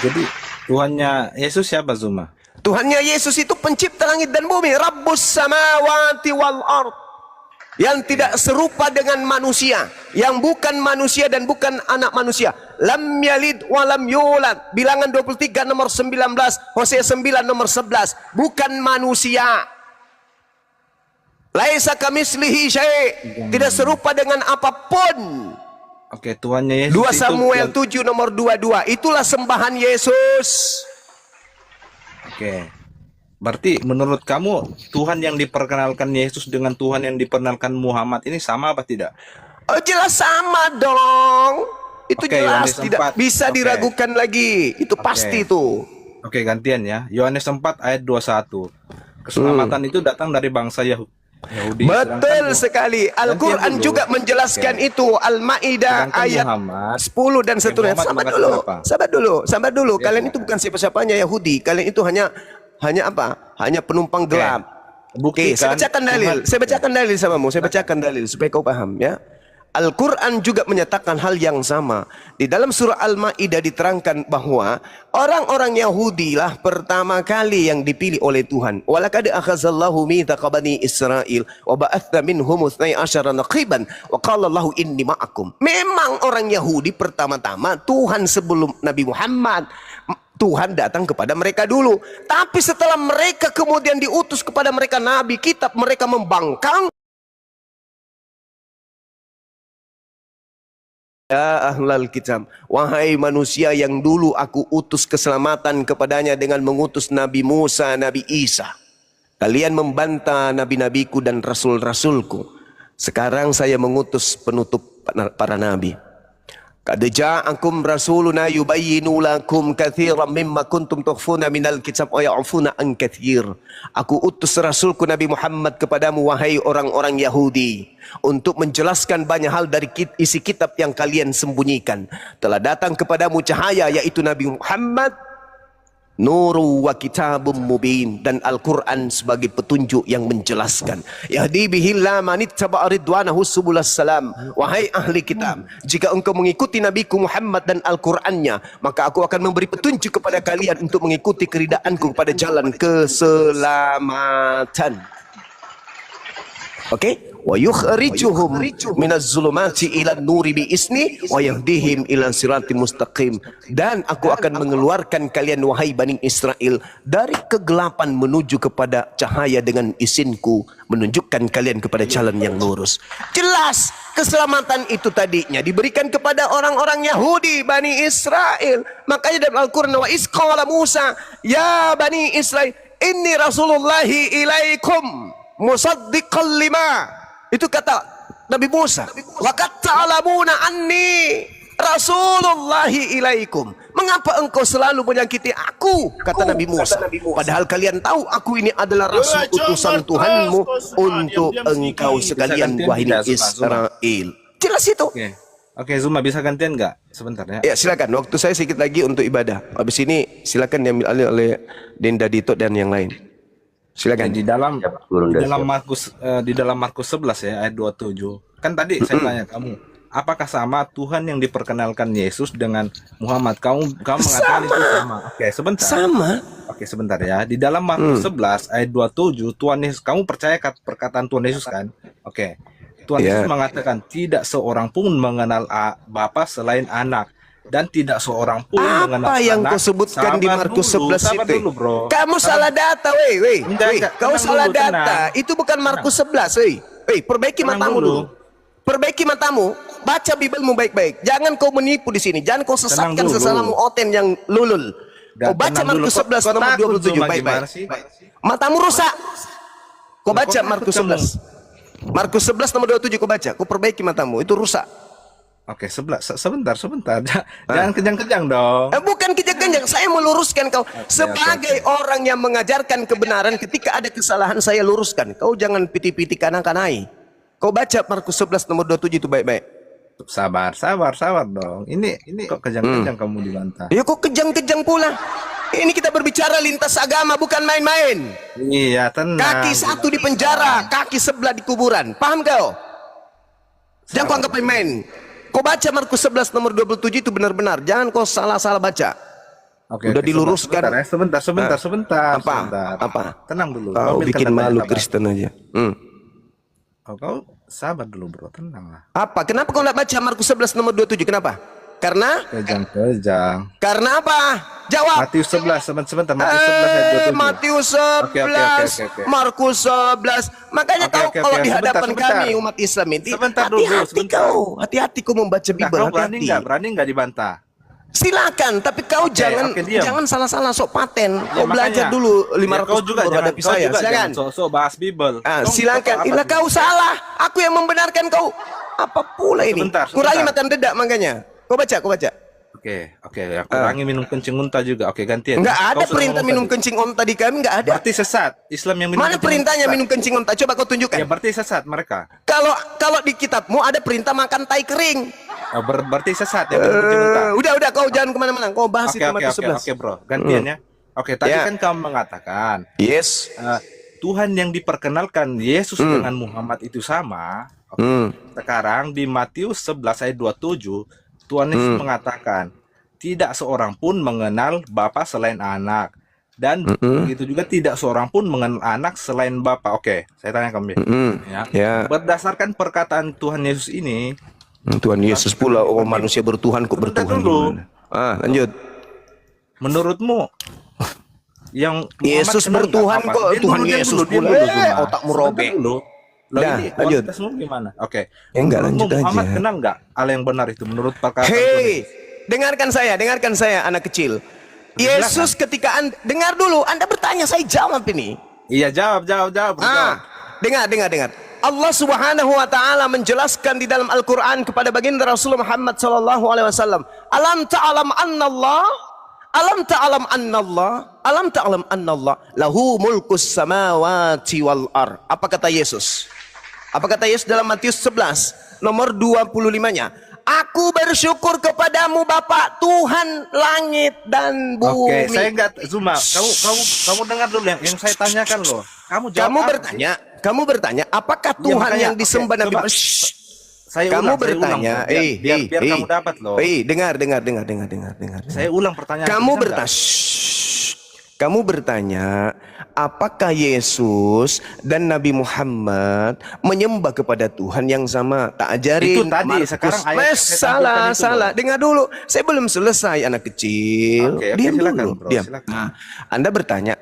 Jadi Tuhannya Yesus siapa Zuma? Tuhannya Yesus itu pencipta langit dan bumi, Rabbus samawati wal ard, yang tidak serupa dengan manusia, yang bukan manusia dan bukan anak manusia. Lam yalid wa lam yulad, bilangan 23 nomor 19, Hosea 9 nomor 11, bukan manusia. Laisa kamislihi syai', tidak serupa dengan apapun. Oke, Tuhannya Yesus 2 itu Samuel 7 nomor 22, itulah sembahan Yesus. Oke. Berarti menurut kamu Tuhan yang diperkenalkan Yesus dengan Tuhan yang diperkenalkan Muhammad ini sama apa tidak? Oh, jelas sama dong. Itu Oke, jelas Yohanes tidak 4. bisa Oke. diragukan lagi. Itu pasti tuh. Oke, gantian ya. Yohanes 4 ayat 21. Keselamatan itu datang dari bangsa Yahudi. Betul sekali. Al-Quran dulu. juga menjelaskan itu. Al-Ma'idah Sedangkan ayat Muhammad, 10 dan seterusnya. Muhammad Sabar mengatakan dulu. apa? Sabar dulu. Ya, Kalian itu bukan siapa-siapanya Yahudi. Kalian itu hanya apa? Hanya penumpang gelap. Oke, Buktikan saya bacakan dalil. Tuhan. Saya bacakan dalil samamu. Saya bacakan dalil supaya kau paham ya. Al-Quran juga menyatakan hal yang sama. Di dalam surah Al-Ma'idah diterangkan bahwa orang-orang Yahudi lah pertama kali yang dipilih oleh Tuhan. Walaqad akhazallahu mitsaqa bani Israil wa ba'atha minhum 12 naqiban wa qala Allahu inni ma'akum. Memang orang Yahudi pertama-tama Tuhan sebelum Nabi Muhammad. Tuhan datang kepada mereka dulu. Tapi setelah mereka kemudian diutus kepada mereka nabi, kitab mereka membangkang. Ya ahlal kitab, wahai manusia yang dulu aku utus keselamatan kepadanya dengan mengutus Nabi Musa, Nabi Isa. Kalian membantah nabi-nabiku dan rasul-rasulku. Sekarang saya mengutus penutup para nabi. Qad ja'akum rasuluna yubayyinu lakum katsiran mimma kuntum tukhfuna minal kitab wa ya'funa an katsir. Aku utus rasulku Nabi Muhammad kepadamu wahai orang-orang Yahudi untuk menjelaskan banyak hal dari isi kitab yang kalian sembunyikan. Telah datang kepadamu cahaya yaitu Nabi Muhammad, nuru wa kitabum mubin, dan Al-Quran sebagai petunjuk yang menjelaskan. Yahdi bihillah manittaba'a ridwanahu subulas salam. Wahai ahli kitab, jika engkau mengikuti Nabiku Muhammad dan Al-Qurannya, maka aku akan memberi petunjuk kepada kalian untuk mengikuti keridaanku pada jalan keselamatan. Oke? Wa yukhrijuhum minaz zulumati ila nuri bi isni wa yahdihim ila siratim mustaqim. Dan aku akan mengeluarkan kalian wahai Bani Israel dari kegelapan menuju kepada cahaya dengan izinku, menunjukkan kalian kepada jalan yang lurus. Jelas keselamatan itu tadinya diberikan kepada orang-orang Yahudi, Bani Israel. Makanya dalam Al-Quran, wa isqala Musa ya Bani Israel inni rasulullahi ilaikum musaddiqan lima. Itu kata Nabi Musa. Wa qad ta'lamuna anni rasulullahi ilaikum. Mengapa engkau selalu menyakiti aku? Kata Nabi Musa. Padahal kalian tahu aku ini adalah rasul utusan Tuhanmu untuk engkau sekalian wahai Israel. Jelas itu. Oke, Zuma bisa gantian nggak sebentar ya? Ya silakan. Waktu saya sedikit lagi untuk ibadah. Habis ini silakan diambil alih oleh Denda Dito dan yang lain. Silakan. Di dalam Markus 11 ya ayat 27. Kan tadi saya tanya kamu, apakah sama Tuhan yang diperkenalkan Yesus dengan Muhammad? Kamu mengatakan itu sama. Oke, sebentar. Sama. Oke, sebentar ya. Di dalam Markus 11 ayat 27, Tuhan Yesus, kamu percaya perkataan Tuhan Yesus kan? Oke. Tuhan Yesus mengatakan tidak seorang pun mengenal Bapa selain anak. Dan tidak seorang pun mengenal apa yang anak. kau sebutkan di Markus 11 itu? Dulu, bro. Kamu salah data, weh. Kau salah data. Itu bukan Markus 11, weh. Perbaiki matamu dulu. Perbaiki matamu. Baca Bibelmu baik-baik. Jangan kau menipu di sini. Jangan kau sesatkan sesamamu oten yang lulul. Kau baca Markus 11 nomor 27 baik-baik. Matamu rusak. Kau baca Markus 11. Markus 11 nomor 27 kau baca. Kau perbaiki matamu. Itu rusak. Oke, sebentar. Jangan kejang-kejang dong. Bukan kejang-kejang, saya meluruskan kau. Sebagai orang yang mengajarkan kebenaran, ketika ada kesalahan saya luruskan. Kau jangan piti-piti kanan-kanai. Kau baca Markus 11 nomor 27 itu baik-baik. Sabar dong. Ini kok kejang-kejang kamu dibantah. Ya kok kejang-kejang pula. Ini kita berbicara lintas agama, bukan main-main. Iya, tenang. Kaki satu di penjara, kaki sebelah di kuburan. Paham kau? Jangan kau anggap main-main. Kau baca Markus 11 nomor 27 itu benar-benar. Jangan kau salah-salah baca. Oke, Udah oke, diluruskan. sebentar. Apa? Tenang dulu. Kau Ambilkan bikin datanya, malu sabar. Kristen aja. Oh, kau sabar dulu, bro. Tenang lah. Apa? Kenapa kau nggak baca Markus 11 nomor 27? Kenapa? Kejang. Karena apa? Jawab. Matius 11, sebentar. Matius 11 ayat 27. Matius Oke. 11, Markus 11. Makanya Oke, kau oke, kalau oke. di hadapan Sebentar. kami umat Islam ini, Sebentar dulu, hati-hati sebentar. hati-hati kau membaca Enggak, Bible, kau berani hati-hati. Berani nggak dibantah? Silakan, tapi kau Oke, diam. jangan salah-salah sok paten. Ya, Kau belajar makanya. dulu Ya, 500 kau juga baru jangan, hadapi saya. Silakan. jangan sok-sok bahas Bible. Silakan. Inilah kau salah. Aku yang membenarkan kau. Apa pula ini? Sebentar. Kurangi makan dedak makanya. Kau baca. Oke. Aku kurangi minum kencing unta juga. Oke, gantian. Enggak Kau ada sudah perintah ngomong minum tadi. kencing onta di kami, enggak ada. Berarti sesat. Islam yang minum Mana kencing perintahnya unta. minum kencing onta? Coba kau tunjukkan. Ya berarti sesat mereka. Kalau di kitabmu ada perintah makan tai kering. Oh, berarti sesat ya minum kencing unta. Udah kau jangan kemana-mana. Kau bahas itu Matius 11. Oke, bro. Gantian ya. Oke, tadi Ya. kan kamu mengatakan Yes. Tuhan yang diperkenalkan Yesus dengan Muhammad itu sama. Oke. Sekarang di Matius 11 ayat 27, Tuhan Yesus mengatakan, tidak seorang pun mengenal Bapa selain anak. Dan begitu juga tidak seorang pun mengenal anak selain Bapa. Oke, saya tanya kamu ya. Ya. Berdasarkan perkataan Tuhan Yesus ini, Tuhan Yesus pula manusia bertuhan kok Sebentar bertuhan dulu. gimana? Lanjut. menurutmu yang Muhammad Yesus kenal bertuhan nggak apa-apa? kok, Diam Tuhan dulu, diam Yesus dulu, diam pula. dulu, Zuma. Otakmu Sebentar robek. dulu. Loh, Dah, ini lanjut. kualitasmu gimana? Oke. Ya, enggak, Menurutmu lanjut Muhammad aja. kenal nggak hal yang benar itu menurut perkataan Tuhan Hei, Yesus? dengarkan saya anak kecil. Yesus ketika dengar dulu, Anda bertanya, saya jawab ini. Iya, jawab. Dengar. Allah Subhanahu wa taala menjelaskan di dalam Al-Qur'an kepada baginda Rasulullah Muhammad sallallahu alaihi wasallam, "Alam ta'lam annallah lahu mulkus samawati wal ar." Apa kata Yesus? Dalam Matius 11 nomor 25-nya? Aku bersyukur kepadamu Bapa Tuhan langit dan bumi. Oke, saya enggak Zuma. Kamu dengar dulu yang saya tanyakan loh. Kamu jawab. Kamu bertanya, apakah Iya, Tuhan makanya, yang disembah oke, Nabi coba. Muhammad? Saya Kamu ulang, bertanya, biar kamu dapat loh. dengar. Saya ulang pertanyaan. Kamu bertanya, apakah Yesus dan Nabi Muhammad menyembah kepada Tuhan yang sama? Tak ajarin. Itu tadi, sekarang ayat yang saya tampilkan itu, salah. bro. Dengar dulu, saya belum selesai anak kecil. Oke, Diam silakan, dulu, bro, diam. silakan. Nah, Anda bertanya,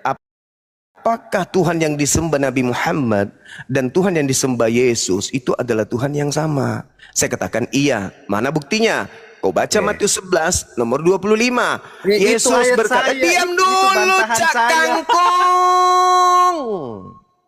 apakah Tuhan yang disembah Nabi Muhammad dan Tuhan yang disembah Yesus itu adalah Tuhan yang sama? Saya katakan iya. Mana buktinya? Kau baca Matius 11 nomor 25. Itu Yesus ayat berkata, saya, diam itu dulu bantahan Cak saya." Kangkung.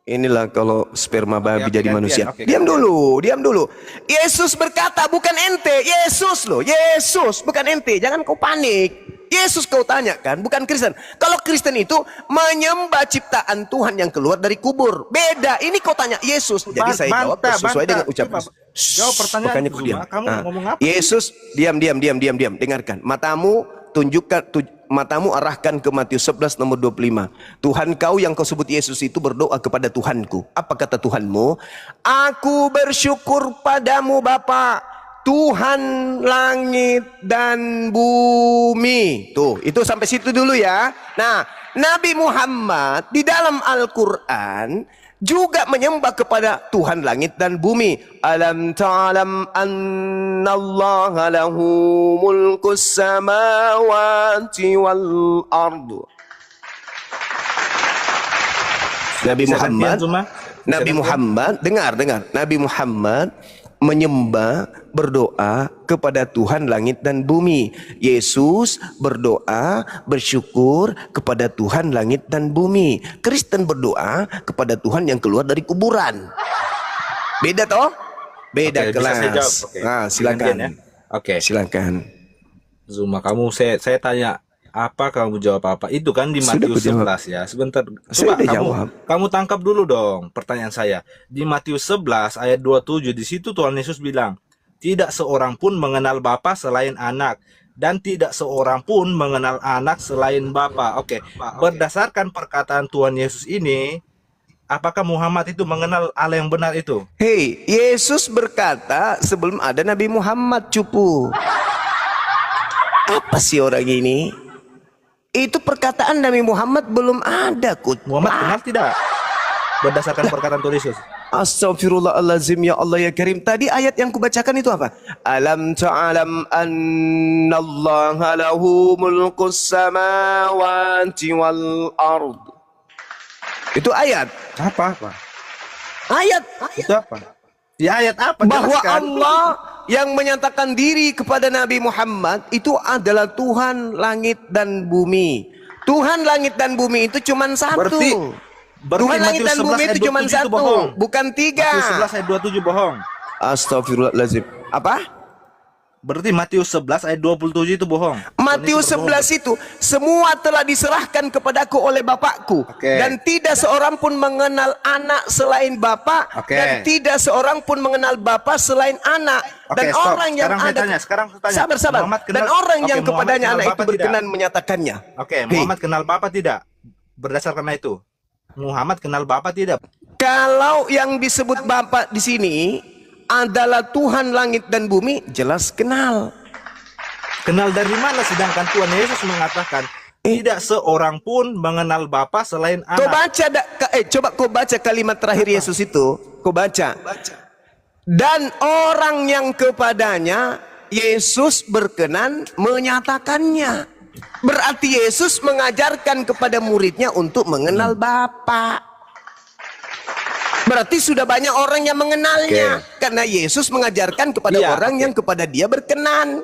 Inilah kalau sperma babi jadi gantian, manusia. oke, Diam dulu. Yesus berkata, bukan ente. Yesus loh, Yesus, bukan ente. Jangan kau panik. Yesus kau tanyakan, bukan Kristen. Kalau Kristen itu menyembah ciptaan Tuhan yang keluar dari kubur. Beda. Ini kau tanya Yesus. Jadi saya jawab sesuai dengan ucapan. Jawab pertanyaan. Makanya kau diam. Kamu ngomong apa? Yesus, diam. Dengarkan. Matamu matamu arahkan ke Matius 11 nomor 25. Tuhan kau yang kau sebut Yesus itu berdoa kepada Tuhanku. Apa kata Tuhanmu? Aku bersyukur padamu Bapa, Tuhan langit dan bumi. Tuh, itu sampai situ dulu ya. Nah, Nabi Muhammad di dalam Al-Quran juga menyembah kepada Tuhan langit dan bumi. Alam ta'lam annallaha lahu mulkus samawati wal ardu. Nabi Muhammad, dengar. Nabi Muhammad menyembah, berdoa kepada Tuhan langit dan bumi. Yesus berdoa, bersyukur kepada Tuhan langit dan bumi. Kristen berdoa kepada Tuhan yang keluar dari kuburan. Beda toh? Beda Oke, bisa kelas. saya jawab. Oke. Nah, silakan. Gantian ya. Oke. Silakan. Zuma, saya tanya apa, kamu jawab apa? Itu kan di Sudah Matius kujawab. 11 ya. Sebentar. Saya Coba udah jawab. kamu tangkap dulu dong pertanyaan saya. Di Matius 11 ayat 27 di situ Tuhan Yesus bilang, "Tidak seorang pun mengenal Bapa selain anak, dan tidak seorang pun mengenal anak selain Bapa." Oke. Berdasarkan perkataan Tuhan Yesus ini, apakah Muhammad itu mengenal Allah yang benar itu? Hei, Yesus berkata sebelum ada Nabi Muhammad, cupu. Apa sih orang ini? Itu perkataan Nabi Muhammad belum ada, Muhammad kenal tidak? Berdasarkan perkataan Tuhan Yesus. Astaghfirullahalazim, ya Allah ya Karim. Tadi ayat yang kubacakan itu apa? Alam ta'alam annallaha lahu mulkus samawati wal ard. Itu ayat. Apa? Ayat. Itu apa? Di ayat apa? Bahwa Jelaskan. Allah yang menyatakan diri kepada Nabi Muhammad itu adalah Tuhan langit dan bumi. Tuhan langit dan bumi itu cuma satu. Berarti Tuhan langit Matius dan 11 bumi ayat itu cuma 27 satu, bohong. bukan tiga. Matius 11 ayat 27 bohong. Astagfirullahaladzim. Apa? Berarti Matius 11 ayat 27 itu bohong. Matius Tuhan Yesus 11 itu semua telah diserahkan kepadaku oleh Bapakku, Oke. dan tidak seorang pun mengenal anak selain Bapa, Oke. dan tidak seorang pun mengenal Bapa selain anak. Oke, Dan stop. orang yang Sekarang saya ada tanya, sekarang saya tanya. sabar. Muhammad Dan kenal- orang Oke, yang Muhammad kepadanya kenal anak Bapa itu tidak? berkenan menyatakannya. Oke, Muhammad kenal Bapa tidak? Berdasarkan itu. Muhammad kenal Bapa tidak? Kalau yang disebut Bapa di sini adalah Tuhan langit dan bumi, jelas kenal. Kenal dari mana? Sedangkan Tuhan Yesus mengatakan tidak seorang pun mengenal Bapa selain Kau anak. baca, coba kau baca kalimat terakhir Yesus itu. Kau baca. Dan orang yang kepadanya Yesus berkenan menyatakannya. Berarti Yesus mengajarkan kepada muridnya untuk mengenal Bapa. Berarti sudah banyak orang yang mengenalnya. Karena Yesus mengajarkan kepada Iya, orang yang kepada dia berkenan.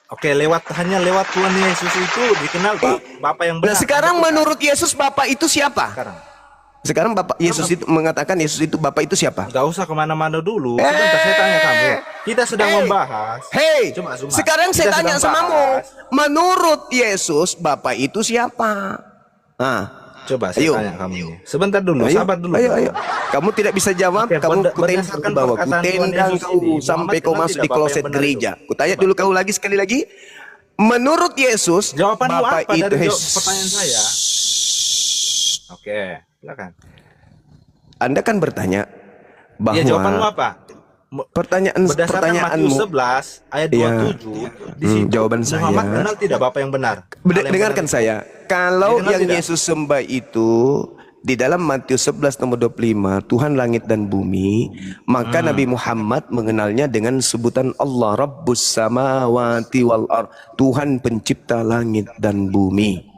Oke, hanya lewat Tuhan Yesus itu dikenal Bapa yang benar. Nah sekarang menurut Yesus Bapa itu siapa? Sekarang Bapak Yesus itu mengatakan Yesus itu Bapak itu siapa? Gak usah kemana-mana dulu. Sebentar saya tanya kamu. Kita sedang membahas. Hei, Coba, Zuma. sekarang saya Kita tanya sedang samamu. bahas. Menurut Yesus Bapak itu siapa? Nah, Coba saya Ayo. tanya kamu ini. Sebentar dulu, sabar dulu. Ayo. Kamu tidak bisa jawab, Oke, kamu kutendang berdasarkan ke bawah, perkataan Tuhan kutendang Yesus kau ini, sampai Muhammad kau kenal masuk tidak di Bapak kloset yang benar gereja. itu? Kutanya Coba. dulu kau lagi sekali lagi. Menurut Yesus, Jawabanmu Bapak apa itu dari pertanyaan saya? Oke, silakan. Anda kan bertanya bahwa Ya, jawabanmu apa? Berdasarkan pertanyaanmu. Matius 11 ayat 27 di situ jawaban Muhammad saya. kenal tidak Bapak yang benar? Hal yang Dengarkan benar saya. Kalau Dikenal yang tidak? Yesus sembah itu di dalam Matius 11 nomor 25, Tuhan langit dan bumi, maka Nabi Muhammad mengenalnya dengan sebutan Allah Rabbus samawati wal ard, Tuhan pencipta langit dan bumi.